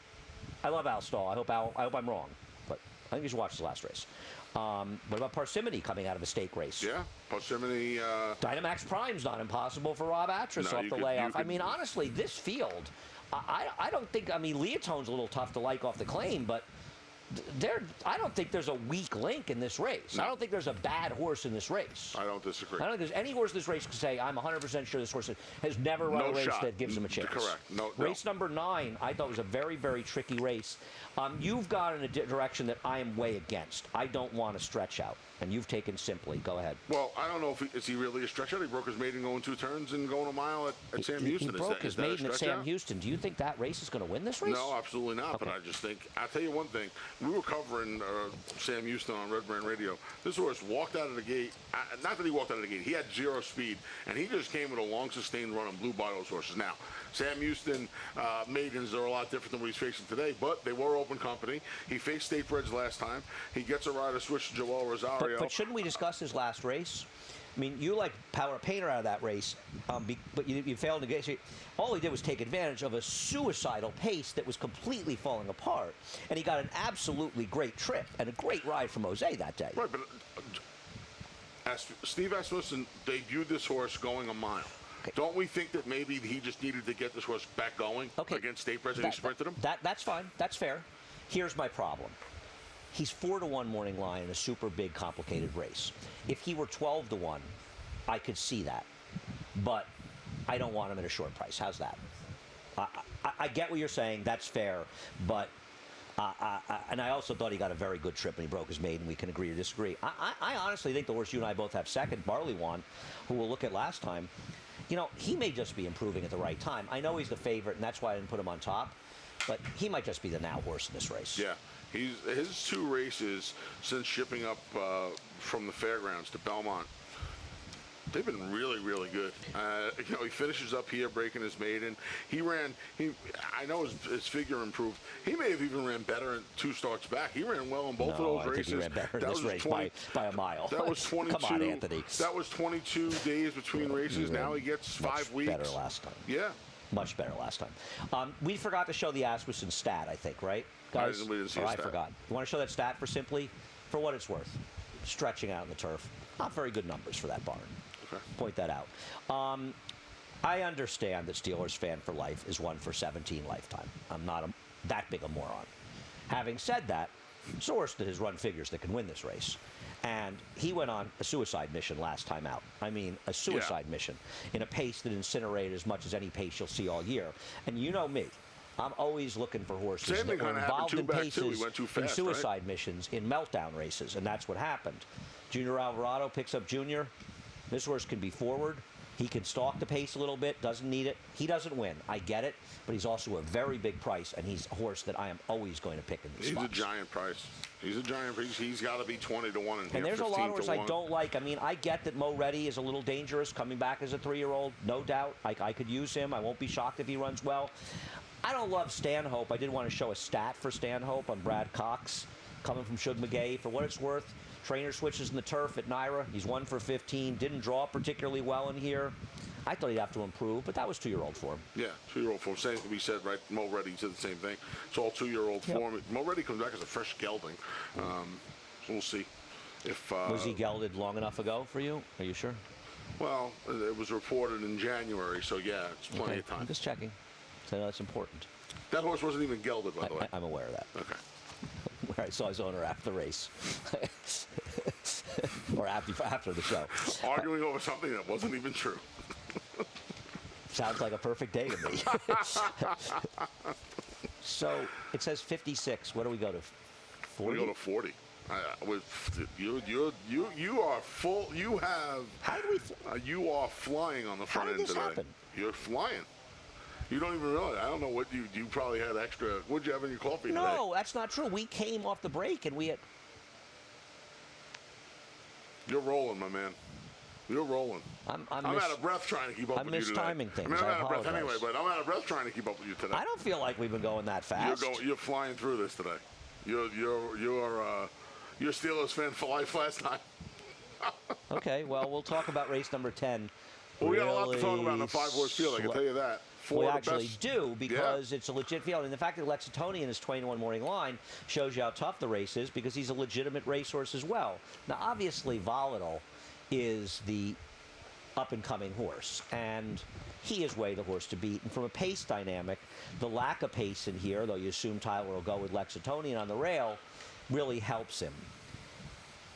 B: I love Al Stahl. I hope I'm wrong, but I think you should watch his last race. What about Parsimony coming out of a stake race?
C: Yeah, Parsimony.
B: Dynamax Prime's not impossible for Rob Atras off the layoff. I mean, honestly, this field, I don't think, I mean, Leotone's a little tough to like off the claim, but I don't think there's a weak link in this race. No. I don't think there's a bad horse in this race.
C: I don't disagree.
B: I don't think there's any horse in this race can say, I'm 100% sure this horse has never run a race that gives him a chance.
C: Correct. No.
B: Race number 9, I thought was a very, very tricky race. You've gone in a direction that I am way against. I don't want to stretch out. and you've taken Simply. Go ahead.
C: Well, I don't know if is he really a stretch out. He broke his maiden going 2 turns and going a mile at Sam Houston.
B: He broke his maiden at Sam Houston. Do you think that race is going to win this race?
C: No, absolutely not.
B: Okay.
C: But I just think, I'll tell you one thing. We were covering Sam Houston on Red Brand Radio. This horse walked out of the gate. Not that he walked out of the gate. He had 0 speed, and he just came with a long, sustained run and blew by those horses. Now, Sam Houston maidens are a lot different than what he's facing today, but they were open company. He faced State Breds last time. He gets a rider switch to Joel Rosario.
B: But shouldn't we discuss his last race? I mean, you like Power Painter out of that race, but you failed to get. All he did was take advantage of a suicidal pace that was completely falling apart, and he got an absolutely great trip and a great ride from Jose that day.
C: Right, but Steve Asmussen debuted this horse going a mile. Okay. Don't we think that maybe he just needed to get this horse back going against State Breds and he sprinted him?
B: That's fine. That's fair. Here's my problem. He's 4-1 morning line in a super big, complicated race. If he were 12-1, I could see that. But I don't want him at a short price. How's that? I get what you're saying. That's fair. But and I also thought he got a very good trip when he broke his maiden. We can agree or disagree. I honestly think the horse you and I both have second, Barley Wand, who we'll look at last time, you know, he may just be improving at the right time. I know he's the favorite, and that's why I didn't put him on top. But he might just be the now horse in this race.
C: Yeah. His 2 races since shipping up from the fairgrounds to Belmont, they've been really, really good. You know, he finishes up here breaking his maiden. I know his figure improved. He may have even ran better in 2 starts back. He ran well in both of those races.
B: Think he ran better in this race by a mile.
C: That was 22.
B: Come on, Anthony.
C: That was 22 days between races. Now he gets 5 weeks.
B: Better last time.
C: Yeah.
B: Much better last time. We forgot to show the Asmussen stat, I think, right, guys?
C: We didn't see a
B: I
C: stat.
B: forgot. You want to show that stat for Simply? For what it's worth. Stretching out on the turf. Not very good numbers for that barn.
C: Okay.
B: Point that out. I understand that Steelers fan for life is 1 for 17 lifetime. I'm not that big a moron. Having said that, it's a horse that has run figures that can win this race. And he went on a suicide mission last time out. I mean, a suicide mission in a pace that incinerated as much as any pace you'll see all year. And you know me. I'm always looking for horses that are involved in paces, in suicide missions, in meltdown races, and that's what happened. Junior Alvarado picks up Junior. This horse can be forward. He can stalk the pace a little bit, doesn't need it. He doesn't win. I get it, but he's also a very big price, and he's a horse that I am always going to pick in the spots.
C: He's a giant price. He's a giant price. He's got to be 20-1
B: and there's a lot of horses I don't like. I mean, I get that Mo Reddy is a little dangerous coming back as a 3-year-old, no doubt. I could use him. I won't be shocked if he runs well. I don't love Stanhope. I did want to show a stat for Stanhope on Brad Cox, coming from Shug McGay. For what it's worth, trainer switches in the turf at Naira. He's 1 for 15. Didn't draw particularly well in here. I thought he'd have to improve, but that was 2-year-old form. Yeah,
C: 2-year-old form. Same can be said, right? Mo Reddy said the same thing. It's all 2-year-old form. Mo Reddy comes back as a fresh gelding. So we'll see. If
B: was he gelded long enough ago for you? Are you sure?
C: Well, it was reported in January, so yeah, it's plenty of time.
B: I'm just checking. So I know that's important.
C: That horse wasn't even gelded, by the way.
B: I'm aware of that.
C: Okay.
B: Where I saw his owner after the race. Or after the show.
C: Arguing over something that wasn't even true.
B: Sounds like a perfect day to me. So it says 56. What do we go to? 40?
C: We go to 40. You are full. You have.
B: How do we?
C: You are flying on the front end today.
B: How did this happen?
C: You're flying. You don't even realize. I don't know what you probably had extra. What'd you have in your coffee today?
B: No, that's not true. We came off the break and we had.
C: You're rolling, my man. You're rolling. I'm out of breath trying to keep up with you today.
B: I'm mistiming things.
C: I mean, I'm out of breath anyway, but I'm out of breath trying to keep up with you today.
B: I don't feel like we've been going that fast.
C: You're flying through this today. You're Steelers fan for life last night.
B: Okay, well, we'll talk about race number 10.
C: Well, we got a lot to talk about in the 5-horse field, I can tell you that.
B: We actually do, because it's a legit field. And the fact that Lexingtonian is 20-1 morning line shows you how tough the race is, because he's a legitimate racehorse as well. Now, obviously, Volatile is the up-and-coming horse, and he is way the horse to beat. And from a pace dynamic, the lack of pace in here, though you assume Tyler will go with Lexingtonian on the rail, really helps him.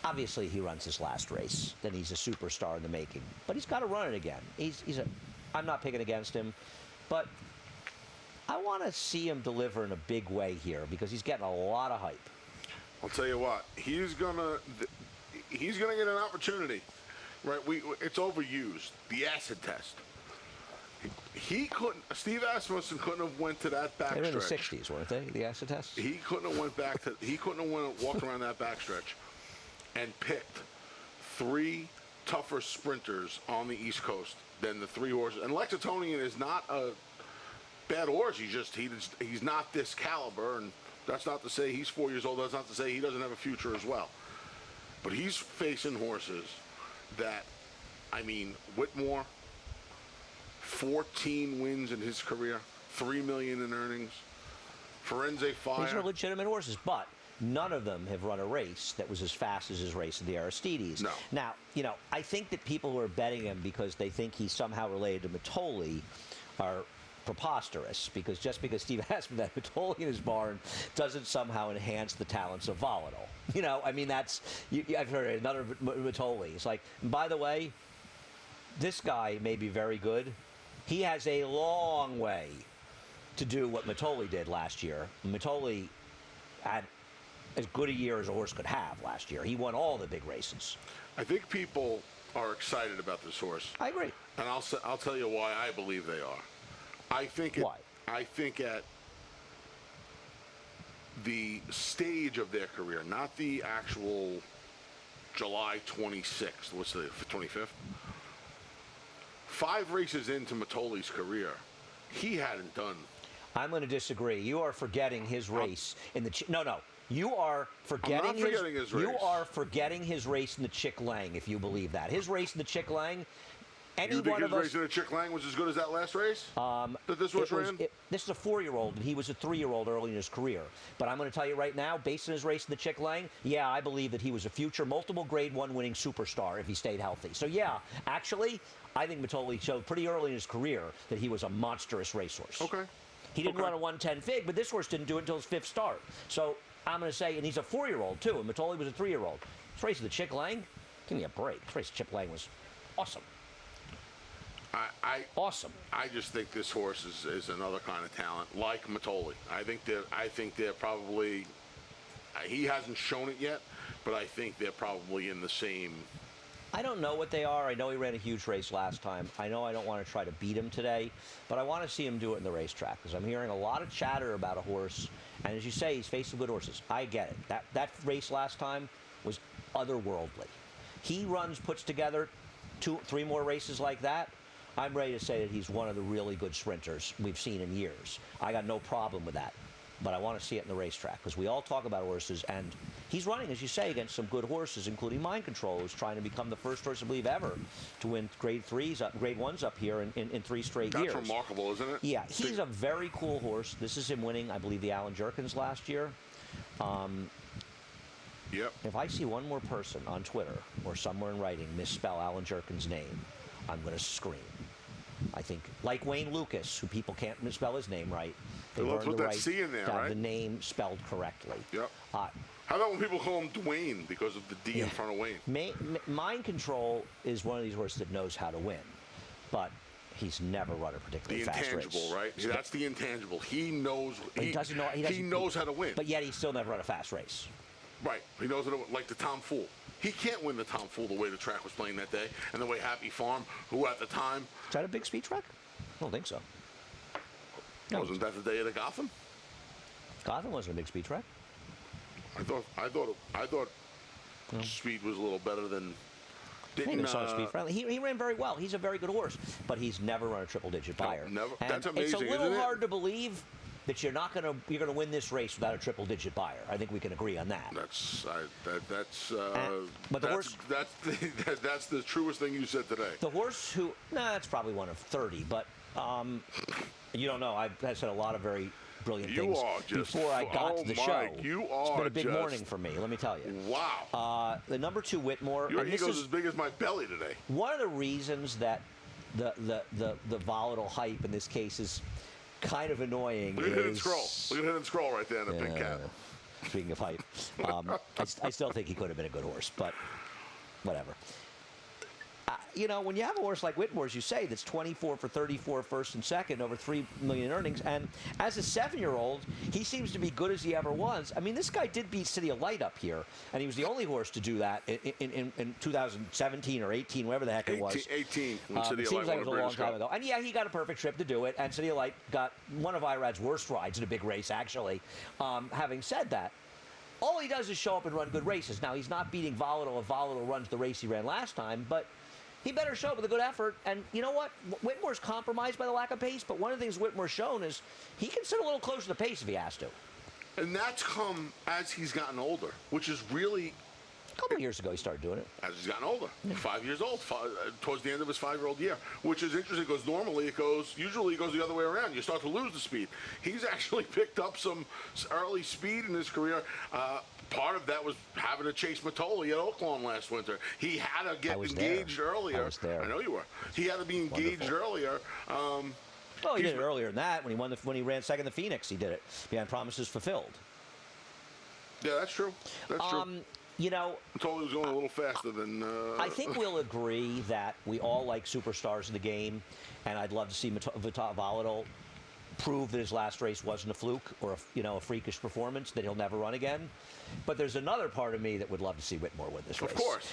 B: Obviously, he runs his last race, then he's a superstar in the making. But he's got to run it again. I'm not picking against him, but I want to see him deliver in a big way here, because he's getting a lot of hype.
C: I'll tell you what, he's gonna. he's going to get an opportunity, right? It's overused. The acid test. He couldn't. Steve Asmussen couldn't have went to that backstretch.
B: They were in the 60s, weren't they? The acid tests.
C: He couldn't have went back to. He couldn't have walked around that backstretch, and picked 3 tougher sprinters on the East Coast than the 3 horses. And Lexingtonian is not a bad horse. He's not this caliber, and that's not to say he's 4 years old. That's not to say he doesn't have a future as well. But he's facing horses that, I mean, Whitmore. 14 wins in his career, $3 million in earnings. Firenze Fire.
B: These are legitimate horses, but none of them have run a race that was as fast as his race in the Aristides.
C: No.
B: Now, you know, I think that people who are betting him because they think he's somehow related to Mitole are preposterous, because just because Steve Asmussen had Mitole in his barn doesn't somehow enhance the talents of Volatile. You know, I mean, that's, I've heard another Mitole. It's like, by the way, this guy may be very good. He has a long way to do what Mitole did last year. Mitole had as good a year as a horse could have last year. He won all the big races.
C: I think people are excited about this horse.
B: I agree.
C: And I'll tell you why I believe they are. I think at the stage of their career, not the actual July 26th. What's the 25th? 5 races into Mitole's career, he hadn't done.
B: I'm going to disagree. You are forgetting his race in the. No. You are forgetting
C: his race.
B: You are forgetting his race in the Chick Lang, if you believe that. His race in the Chick Lang.
C: You think his race in the Chick Lang was as good as that last race that this horse ran?
B: This is a 4-year-old, and he was a 3-year-old early in his career. But I'm going to tell you right now, based on his race in the Chick Lang, yeah, I believe that he was a future multiple Grade 1 winning superstar if he stayed healthy. So yeah, actually, I think Mitole showed pretty early in his career that he was a monstrous racehorse.
C: Okay.
B: He didn't run a 110 fig, but this horse didn't do it until his 5th start. So I'm going to say, and he's a 4-year-old too, and Mitole was a 3-year-old. This race of the Chick Lang, give me a break. This race of Chick Lang was awesome. Awesome.
C: I just think this horse is another kind of talent, like Mitole. I think they're probably. He hasn't shown it yet, but I think they're probably in the same.
B: I don't know what they are. I know he ran a huge race last time. I know I don't want to try to beat him today, but I want to see him do it in the racetrack, because I'm hearing a lot of chatter about a horse, and as you say, he's facing good horses. I get it. That race last time was otherworldly. He puts together 2-3 more races like that. I'm ready to say that he's one of the really good sprinters we've seen in years. I got no problem with that. But I want to see it in the racetrack, because we all talk about horses, and he's running, as you say, against some good horses, including Mind Control, who's trying to become the first horse, I believe, ever to win Grade 1s up here in 3 straight years.
C: That's remarkable, isn't it?
B: Yeah, he's a very cool horse. This is him winning, I believe, the Alan Jerkins last year.
C: Yep.
B: If I see one more person on Twitter or somewhere in writing misspell Alan Jerkins' name, I'm going to scream. I think, like Wayne Lucas, who people can't misspell his name right, they've earned the right
C: C in there,
B: to have
C: right?
B: the name spelled correctly.
C: Yep. How about when people call him Dwayne because of the D in front of Wayne?
B: Mind Control is one of these horses that knows how to win, but he's never run a particularly fast race.
C: The intangible, right? That's the intangible. He knows. He knows how to win.
B: But yet he still never run a fast race.
C: Right. He knows how to win, like the Tom Fool. He can't win the Tom Fool the way the track was playing that day, and the way Happy Farm, who at the time.
B: Is that a big speed track? I don't think so.
C: No, wasn't that the day of the Gotham?
B: Gotham wasn't a big speed track.
C: I thought speed was a little better than.
B: Speed friendly. He ran very well. He's a very good horse, but he's never run a triple-digit buyer.
C: No, never.
B: And
C: that's amazing.
B: It's a little hard to believe that you're gonna win this race without a triple-digit buyer. I think we can agree on that.
C: That's the truest thing you said today.
B: The horse who, that's probably one of 30, but you don't know. I've said a lot of very brilliant things before I got to the show. It's been a big morning for me, let me tell you.
C: Wow.
B: The number 2 Whitmore.
C: Your ego's as big as my belly today.
B: One of the reasons that the Volatile hype in this case is kind of annoying.
C: Look at Hidden Scroll. Look at Hidden Scroll right there in the pink cap.
B: Speaking of hype, I still think he could have been a good horse, but whatever. you know, when you have a horse like Whitmore, as you say, that's 24 for 34 first and second, over $3 million in earnings, and as a 7-year-old, he seems to be good as he ever was. I mean, this guy did beat City of Light up here, and he was the only horse to do that in 2017 or 18, whatever the heck it was.
C: 18, when City of Light
B: seems like it was a long time
C: Cup.
B: ago. And yeah, he got a perfect trip to do it, and City of Light got one of Irad's worst rides in a big race, actually. Having said that, all he does is show up and run good races. Now, he's not beating Volatile if Volatile runs the race he ran last time, but he better show up with a good effort. And you know what? Whitmore's compromised by the lack of pace, but one of the things Whitmore's shown is he can sit a little closer to the pace if he has to.
C: And that's come as he's gotten older, which is really...
B: A couple of years ago, he started doing it.
C: As he's gotten older, 5 years old, towards the end of his 5-year-old year, which is interesting because normally usually it goes the other way around. You start to lose the speed. He's actually picked up some early speed in his career. Part of that was having to chase Matoli at Oaklawn last winter. He had to get engaged earlier.
B: I was there.
C: I know you were. He had to be engaged earlier.
B: Well, he did it earlier than that. When he ran second to Phoenix, he did it behind Promises Fulfilled.
C: Yeah, that's true. That's true.
B: You know,
C: Matoli was going a little faster than...
B: I think we'll agree that we all like superstars in the game, and I'd love to see Volatile prove that his last race wasn't a fluke or a freakish performance, that he'll never run again. But there's another part of me that would love to see Whitmore win this race.
C: Of course.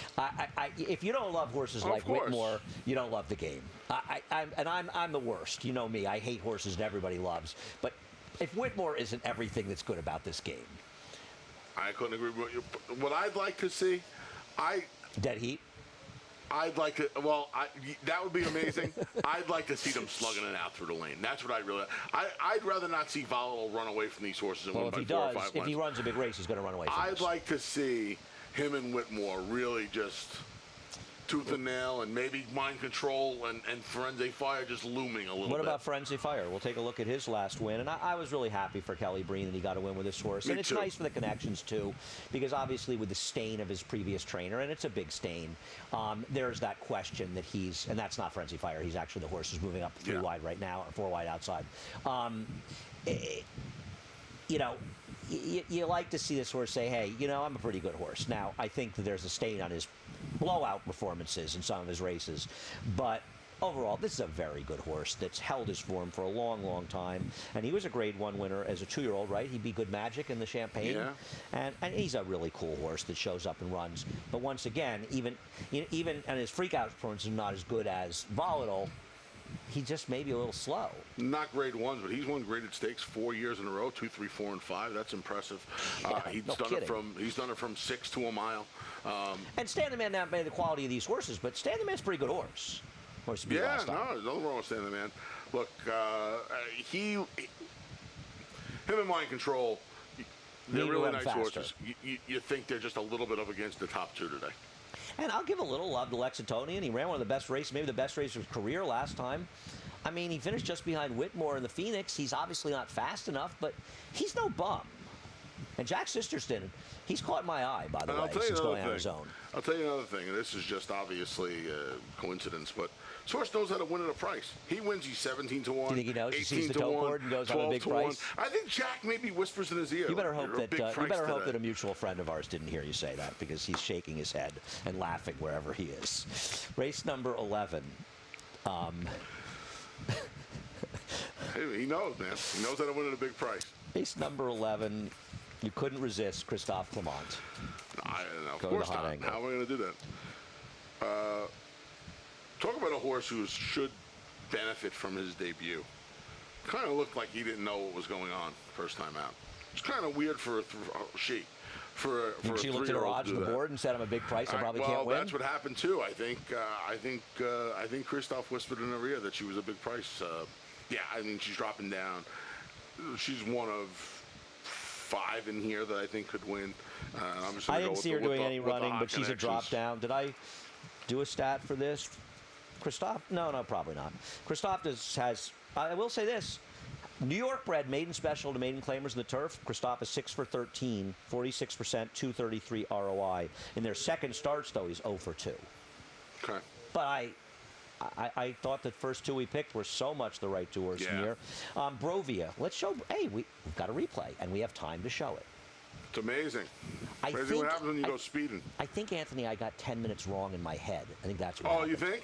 B: If you don't love horses like Whitmore, you don't love the game. I'm the worst. You know me. I hate horses that everybody loves. But if Whitmore isn't everything that's good about this game...
C: I couldn't agree with you. What I'd like to see,
B: Dead heat?
C: I'd like to, that would be amazing. I'd like to see them slugging it out through the lane. That's what I'd really, I'd rather not see Volatile run away from these horses and win by 4 or 5 lengths.
B: If he runs a big race, he's going to run away from
C: I'd like to see him and Whitmore really just tooth and nail, and maybe Mind Control and Frenzy Fire just looming a little bit.
B: What about Frenzy Fire? We'll take a look at his last win, and I was really happy for Kelly Breen that he got a win with this horse. And it's nice for the connections, too, because obviously with the stain of his previous trainer, and it's a big stain, there's that question that he's, and that's not Frenzy Fire, he's actually the horse who's moving up 3 wide right now, or 4 wide outside. You know, you like to see this horse say, hey, you know, I'm a pretty good horse. Now, I think that there's a stain on his blowout performances in some of his races, but overall, this is a very good horse that's held his form for a long, long time, and he was a Grade 1 winner as a 2-year-old, right? He beat Good Magic in the Champagne, and he's a really cool horse that shows up and runs. But once again, even and his freak-out performance is not as good as Volatile. He just may be a little slow.
C: Not Grade 1s, but he's won graded stakes 4 years in a row, 2, 3, 4, and 5. That's impressive. He's done it from 6 to a mile.
B: And Stand the Man now made the quality of these horses, but Stand the Man's a pretty good horse.
C: Yeah, no, there's nothing wrong with Stand the Man. Look, him and Mind Control, they're really nice horses. You think they're just a little bit up against the top 2 today.
B: And I'll give a little love to Lexingtonian. He ran one of the best races, maybe the best race of his career last time. I mean, he finished just behind Whitmore in the Phoenix. He's obviously not fast enough, but he's no bum. And Jack Sisterston, he's caught my eye, by the way, since going on his own.
C: I'll tell you another thing, and this is just obviously coincidence, but this horse knows how to win at a price. He wins, he's 17 to 1.
B: Do you think he knows? He sees the
C: 18 to
B: tote
C: 1,
B: board and goes on a big price?
C: I think Jack maybe whispers in his ear.
B: You better hope
C: that
B: a mutual friend of ours didn't hear you say that, because he's shaking his head and laughing wherever he is. Race number 11.
C: Hey, he knows, man. He knows how to win at a big price.
B: Race number 11. You couldn't resist Christophe Clement.
C: Of course not. How am I going to do that? Talk about a horse who should benefit from his debut. Kind of looked like he didn't know what was going on first time out. It's kind of weird for she
B: looked at her odds on the board and said, "I'm a big price. I probably can't win."
C: Well, that's what happened too. I think Christophe whispered in her ear that she was a big price. Yeah, I mean, she's dropping down. She's one of 5 in here that I think could win.
B: I didn't see her doing any running, but she's a drop down. Did I do a stat for this? Christophe? No, probably not. Christophe has, I will say this, New York bred maiden special to maiden claimers in the turf. Christophe is 6 for 13, 46%, 233 ROI. In their second starts, though, he's 0 for 2.
C: Okay.
B: But I thought the first 2 we picked were so much the right 2 horses in here. Brovia, let's show, hey, we've got a replay, and we have time to show it.
C: It's amazing. Crazy what happens when you go speeding.
B: I think, Anthony, I got 10 minutes wrong in my head. I think that's what
C: Oh,
B: happened.
C: you think?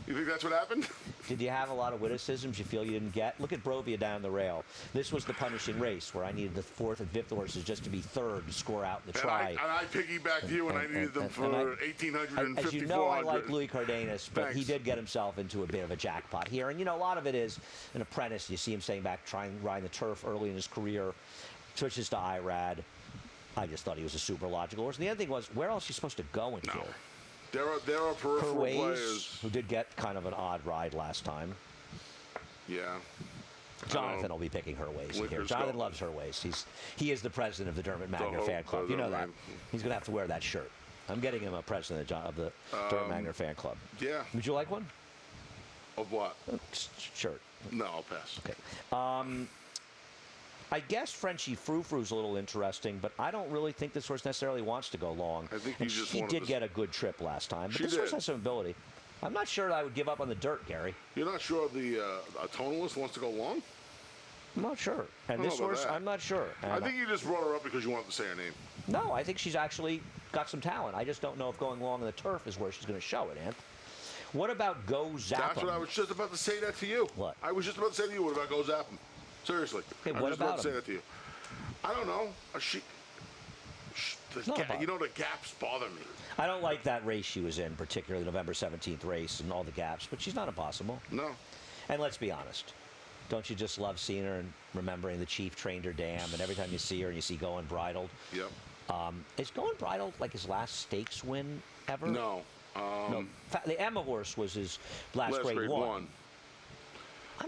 C: You think that's what happened?
B: Did you have a lot of witticisms you feel you didn't get? Look at Brovia down the rail. This was the punishing race where I needed the 4th and 5th horses just to be 3rd to score out in the try.
C: And I piggybacked you, and I needed them for 1,800 and 5,400.
B: As you know, I like Louis Cardenas, but
C: Thanks.
B: he did get himself into a bit of a jackpot here. And, you know, a lot of it is an apprentice. You see him staying back, trying to ride the turf early in his career, switches to IRAD. I just thought he was a super logical horse. And the other thing was, where else are you supposed to go in here?
C: There are peripheral players
B: who did get kind of an odd ride last time.
C: Yeah.
B: Jonathan will be picking her ways in here. Jonathan loves her ways. He is the president of the Dermot Magner fan club. You know that. He's going to have to wear that shirt. I'm getting him a president of the Dermot Magner fan club.
C: Yeah.
B: Would you like one?
C: Of what?
B: Shirt.
C: No, I'll pass.
B: Okay. I guess Frenchie Frou Frou's a little interesting, but I don't really think this horse necessarily wants to go long.
C: I think
B: and she did get a good trip last time, but this horse has some ability. I'm not sure that I would give up on the dirt, Gary.
C: You're not sure the tonalist wants to go long?
B: I'm not sure. And this horse, I'm not sure. And
C: I think you just brought her up because you wanted to say her name.
B: No, I think she's actually got some talent. I just don't know if going long on the turf is where she's going to show it, Ant. What about Go Zapp'em?
C: That's what I was just about to say that to you.
B: What?
C: I was just about to say to you, what about Go Zapp'em? Seriously.
B: Hey,
C: I was
B: what
C: just about
B: about
C: to say
B: him?
C: that to you. I don't know. You know, the gaps bother me.
B: I don't like that race she was in, particularly November 17th race and all the gaps, but she's not impossible.
C: No.
B: And let's be honest. Don't you just love seeing her and remembering the Chief trained her damn, and every time you see her and you see Going Bridled?
C: Yep.
B: Is Going Bridled like his last stakes win ever?
C: No.
B: No. The Emma horse was his last grade one.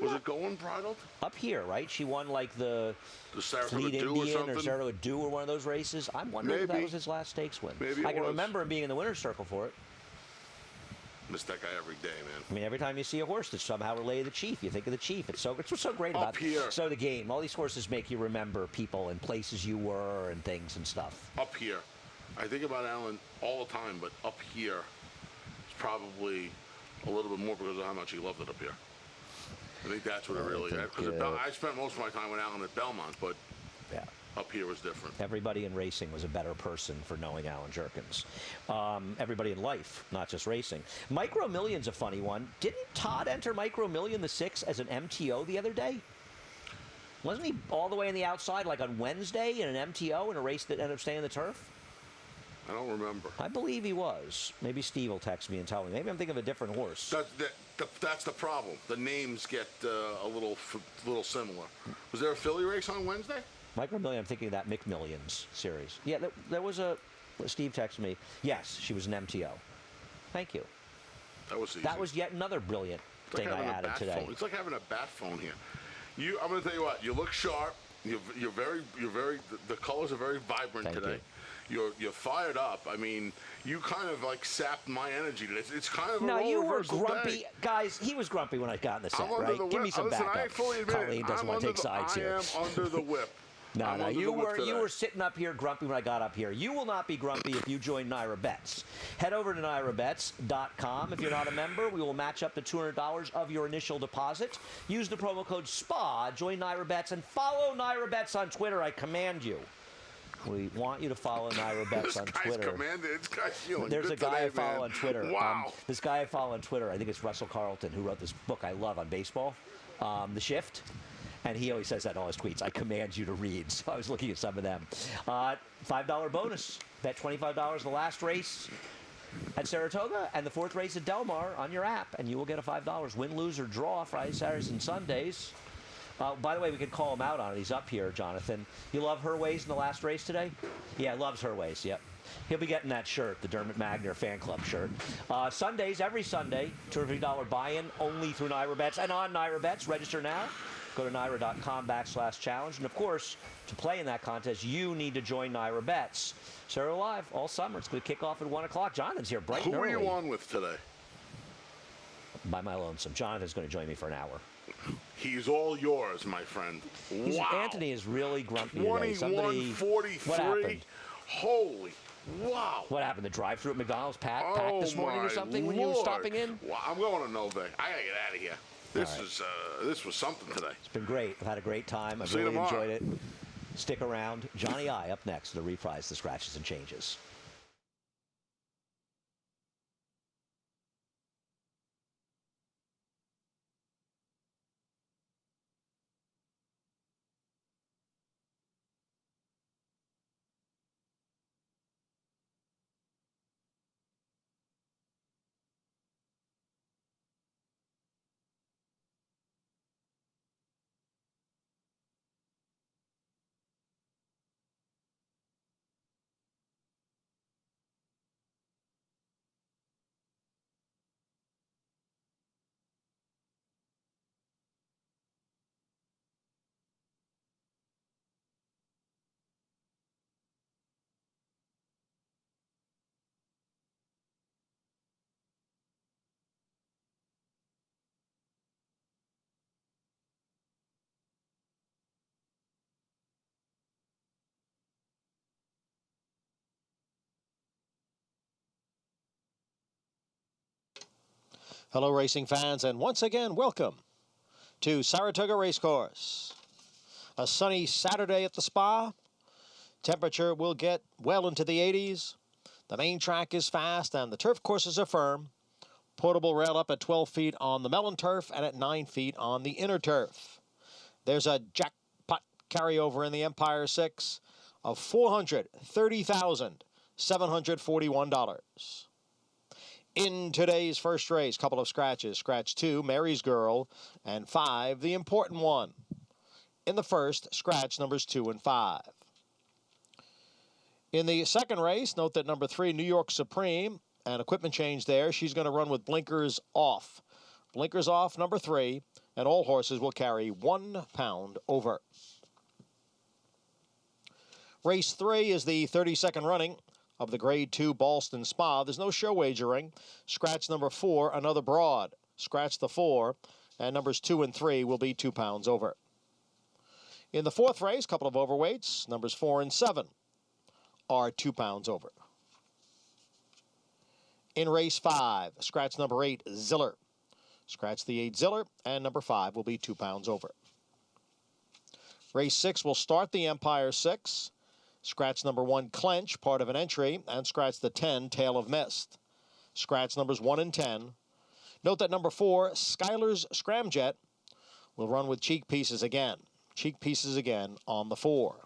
C: Was it Going Bridled?
B: Up here, right? She won like the
C: Saratoga
B: Fleet
C: Dew
B: Indian
C: or
B: Saratoga Dew or one of those races. I'm wondering if that was his last stakes win.
C: Maybe
B: I can remember him being in the winner's circle for it.
C: Miss that guy every day, man.
B: I mean, every time you see a horse that's somehow related to the Chief, you think of the Chief. It's what's so great about
C: here.
B: So the game. All these horses make you remember people and places you were and things and stuff.
C: Up here. I think about Alan all the time, but up here is probably a little bit more because of how much he loved it up here. I think that's what it really is. Because I spent most of my time with Alan at Belmont, but
B: yeah.
C: Up here was different.
B: Everybody in racing was a better person for knowing Alan Jerkins. Everybody in life, not just racing. Micro Million's a funny one. Didn't Todd enter Micro Million the 6 as an MTO the other day? Wasn't he all the way on the outside, like on Wednesday in an MTO in a race that ended up staying on the turf?
C: I don't remember.
B: I believe he was. Maybe Steve will text me and tell me. Maybe I'm thinking of a different horse.
C: That's the problem. The names get a little similar. Was there a filly race on Wednesday?
B: Micro Million, I'm thinking of that McMillions series. Yeah, there was a... Steve texted me. Yes, she was an MTO. Thank you.
C: That was easy.
B: That was yet another brilliant thing I added today.
C: Phone. It's like having a bat phone here. I'm going to tell you what. You look sharp. You're very. The colors are very vibrant today. You're fired up. I mean, you kind of like sapped my energy today. It's kind of a
B: no, you were
C: reversal
B: grumpy,
C: day.
B: guys. He was grumpy when I got in the set, right? Give me some
C: listen,
B: backup.
C: I fully admit
B: Colleen
C: it.
B: doesn't want to take sides here.
C: I am under the whip.
B: No, you were sitting up here grumpy when I got up here. You will not be grumpy if you join Naira Bets. Head over to NairaBets.com. If you're not a member, we will match up to $200 of your initial deposit. Use the promo code SPA, join Naira Bets, and follow Naira Bets on Twitter. I command you. We want you to follow Naira Bets on Twitter.
C: This guy's feeling
B: There's
C: good
B: a guy
C: today,
B: I follow
C: man.
B: on Twitter.
C: Wow.
B: This guy I follow on Twitter, I think it's Russell Carlton, who wrote this book I love on baseball, The Shift. And he always says that in all his tweets. I command you to read. So I was looking at some of them. $5 bonus. Bet $25 the last race at Saratoga and the 4th race at Del Mar on your app, and you will get a $5. Win, lose, or draw Fridays, Saturdays, and Sundays. By the way, we could call him out on it. He's up here, Jonathan. You love her ways in the last race today? Yeah, loves her ways, yep. He'll be getting that shirt, the Dermot Magner fan club shirt. Sundays, every Sunday, $250 buy-in only through Naira Bets and on Naira Bets. Register now. Go to Naira.com/challenge. And, of course, to play in that contest, you need to join Naira Bets. Sarah Live all summer. It's going to kick off at 1 o'clock. Jonathan's here bright and early.
C: Who are you on with today?
B: By my lonesome. Jonathan's going to join me for an hour.
C: He's all yours, my friend. Wow.
B: Anthony is really grumpy today.
C: 21:43.
B: What happened?
C: Holy wow.
B: What happened? The drive-thru at McDonald's packed this morning or something when you were stopping in?
C: Well, I'm going to Nove. I got to get out of here. This was something today.
B: It's been great. I've had a great time. I've
C: See you
B: really
C: tomorrow.
B: enjoyed it. Stick around. Johnny I up next to reprise the scratches and changes.
D: Hello, racing fans, and once again, welcome to Saratoga Racecourse. A sunny Saturday at the Spa. Temperature will get well into the 80s. The main track is fast, and the turf courses are firm. Portable rail up at 12 feet on the melon turf and at 9 feet on the inner turf. There's a jackpot carryover in the Empire 6 of $430,741. In today's first race, couple of scratches. Scratch 2, Mary's Girl, and 5, the important one. In the first, scratch numbers 2 and 5. In the second race, note that number 3, New York Supreme, and equipment change there. She's going to run with blinkers off. Blinkers off, number 3, and all horses will carry 1 pound over. Race 3 is the 32nd running of the Grade 2 Ballston Spa. There's no show wagering. Scratch number 4, Another Broad. Scratch the 4, and numbers 2 and 3 will be 2 pounds over. In the fourth race, couple of overweights. Numbers 4 and 7 are 2 pounds over. In race 5, scratch number 8, Ziller. Scratch the 8 Ziller, and number 5 will be 2 pounds over. Race 6 will start the Empire 6. Scratch number 1, Clench, part of an entry, and scratch the 10, Tail of Mist. Scratch numbers 1 and 10. Note that number 4, SKYLER'S Scramjet, will run with cheek pieces again. Cheek pieces again on the 4.